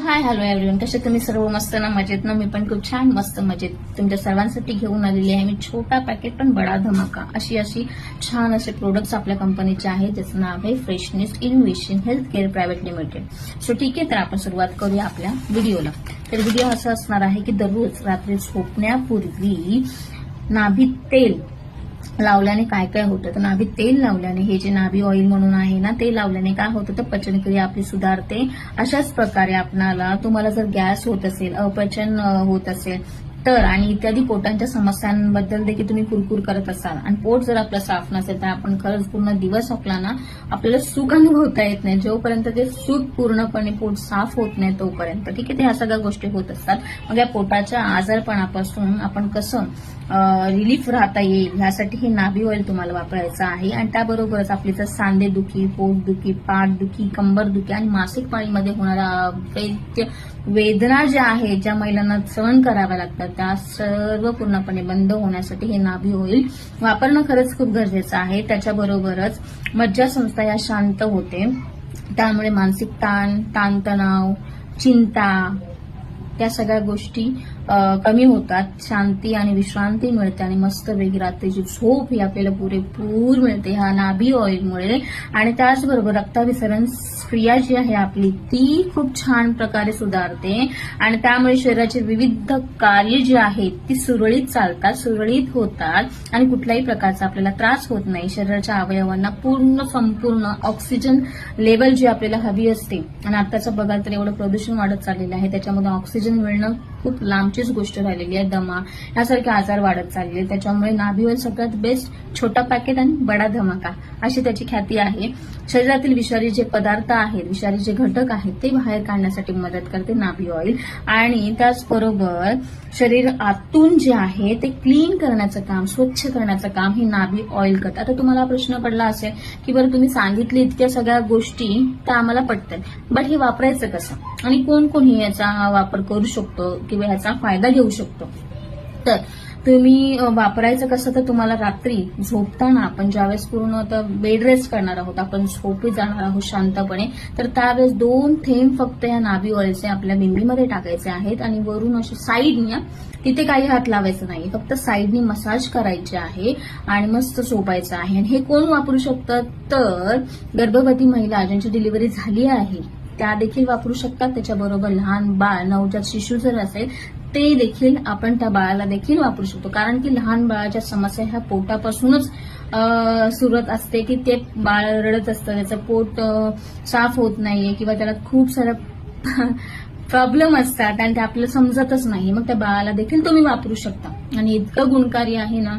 Hi hello everyone, कसे तुम्ही सर्व? मस्त ना, मजेत ना? मी पण खूप छान मस्त मजेत तुमच्या सर्वांसाठी घेऊन आलेली आहे. मी छोटा पॅकेट पण बडा धमाका अशी छान असे प्रोडक्ट्स आपल्या कंपनीचे आहेत, ज्याचं नाव आहे freshness innovation health care private limited. So ठीक आहे, तर आपण सुरुवात करूया आपल्या व्हिडिओला. तर व्हिडिओ असं असणार आहे की दररोज रात्री झोपण्यापूर्वी नाभी तेल लावल्याने काय काय होतं. तर नाभी तेल लावल्याने, हे जे नाभी ऑइल म्हणून आहे ना, ते लावल्याने काय होतं तर पचनक्रिया आपली सुधारते. अशाच प्रकारे आपणाला, तुम्हाला जर गॅस होत असेल, अपचन होत असेल तर, आणि इत्यादी पोटांच्या समस्यांबद्दल देखील तुम्ही कुरकुर करत असाल आणि पोट जर आपलं साफ नसेल तर आपण खरंच पूर्ण दिवस आपल्याला सुख अनुभवता येत नाही, जोपर्यंत ते सुख पूर्णपणे पोट साफ होत नाही तोपर्यंत. ठीक आहे, ते ह्या सगळ्या गोष्टी होत असतात. मग या पोटाच्या आजारपणापासून आपण कसं रिलीफ राहता येईल ह्यासाठी हे नाभी ऑइल तुम्हाला वापरायचं आहे. आणि त्याबरोबरच आपली जर सांधेदुखी, पोटदुखी, पाठदुखी, कंबरदुखी आणि मासिक पाळीमध्ये होणारा वेदना ज्या आहेत, ज्या महिलांना सहन कराव्या लागतात, त्या सर्व पूर्णपणे बंद होण्यासाठी हे नाभी ऑइल वापरणं खरंच खूप गरजेचं आहे. त्याच्याबरोबरच मज्जासंस्था या शांत होते, त्यामुळे मानसिक ताणतणाव, चिंता, त्या सगळ्या गोष्टी कमी होतात. शांती आणि विश्रांती मिळते आणि मस्त वेगळी रात्रीची झोप ही आपल्याला पुरेपूर मिळते ह्या नाभी ऑइलमुळे. आणि त्याचबरोबर रक्ताभिसरण क्रिया जी आहे आपली, ती खूप छान प्रकारे सुधारते आणि त्यामुळे शरीराचे विविध कार्य जी आहेत ती सुरळीत चालतात, सुरळीत होतात आणि कुठल्याही प्रकारचा आपल्याला त्रास होत नाही. शरीराच्या अवयवांना संपूर्ण ऑक्सिजन लेवल जी आपल्याला हवी असते, आणि आताचं बघाल तर एवढं प्रदूषण वाढत चाललेलं आहे, त्याच्यामध्ये ऑक्सिजन मिळणं खूप लांबचीच गोष्ट राहिलेली आहे. दमा यासारखे आजार वाढत चालले, त्याच्यामुळे नाभी ऑइल सगळ्यात बेस्ट, छोटा पॅकेट आणि बडा धमाका अशी त्याची ख्याती आहे. शरीरातील विषारी जे पदार्थ आहेत, विषारी जे घटक आहेत, ते बाहेर काढण्यासाठी मदत करते नाभी ऑइल. आणि त्याचबरोबर शरीर आतून जे आहे ते क्लीन करण्याचं काम, स्वच्छ करण्याचं काम हे नाभी ऑइल करतं. आता तुम्हाला प्रश्न पडला असेल की बरं, तुम्ही सांगितले इतक्या सगळ्या गोष्टी त्या आम्हाला पटतात, बट हे वापरायचं कसं आणि कोण कोण याचा वापर करू शकतो किंवा ह्याचा फायदा घेऊ शकतो? तर तुम्ही वापरायचं कसं, तर तुम्हाला रात्री झोपताना आपण ज्यावेळेस पूर्ण आता बेड रेस्ट करणार आहोत, आपण झोपी जाणार आहोत शांतपणे, तर त्यावेळेस 2 थेंब फक्त या नाभी ऑइलचे आपल्या बिंबीमध्ये टाकायचे आहेत आणि वरून असे साईडने, तिथे काही हात लावायचं नाही, फक्त साईडनी मसाज करायचे आहे आणि मस्त झोपायचं आहे. आणि हे कोण वापरू शकतं, तर गर्भवती महिला ज्यांची डिलिव्हरी झाली आहे त्या देखील वापरू शकतात. त्याच्याबरोबर लहान बाळ, नवजात शिशू जर असेल ते देखील आपण त्या बाळाला देखील वापरू शकतो, कारण की लहान बाळाच्या समस्या ह्या पोटापासूनच सुरुवात असते की ते बाळ रडत असतं, त्याचं पोट साफ होत नाहीये किंवा त्याला खूप साऱ्या प्रॉब्लेम असतात आणि ते आपल्याला समजतच नाही. मग त्या बाळाला देखील तुम्ही वापरू शकता आणि इतकं गुणकारी आहे ना,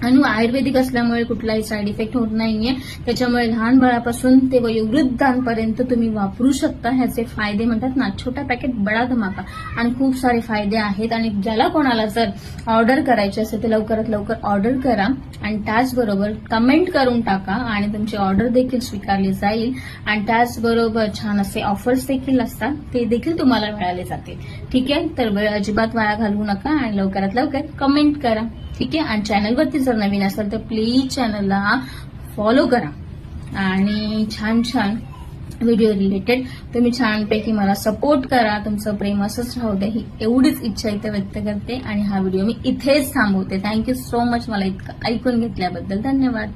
आणि आयुर्वेदिक असल्यामुळे कुठलाही साईड इफेक्ट होत नाहीये. त्याच्यामुळे लहान बाळापासून ते वयोवृद्धांपर्यंत तुम्ही वापरू शकता. ह्याचे फायदे म्हणतात ना, छोटा पॅकेट बडा धमाका, आणि खूप सारे फायदे आहेत. आणि ज्याला कोणाला जर ऑर्डर करायची असेल तर लवकरात लवकर ऑर्डर करा आणि त्याचबरोबर कमेंट करून टाका आणि तुमची ऑर्डर देखील स्वीकारली जाईल. आणि त्याचबरोबर छान असे ऑफर्स देखील असतात, ते देखील तुम्हाला मिळाले जातील. ठीक आहे, तर वेळ अजिबात वाया घालवू नका आणि लवकरात लवकर कमेंट करा. ठीक आहे, आणि चॅनलवरती जर नवीन असेल तर प्लीज चॅनलला फॉलो करा आणि छान व्हिडिओ रिलेटेड तुम्ही छानपैकी मला सपोर्ट करा. तुमचं प्रेम असंच राहू द्या, ही एवढीच इच्छा इथे व्यक्त करते आणि हा व्हिडिओ मी इथेच थांबवते. थँक्यू सो मच मला इतकं ऐकून घेतल्याबद्दल. धन्यवाद.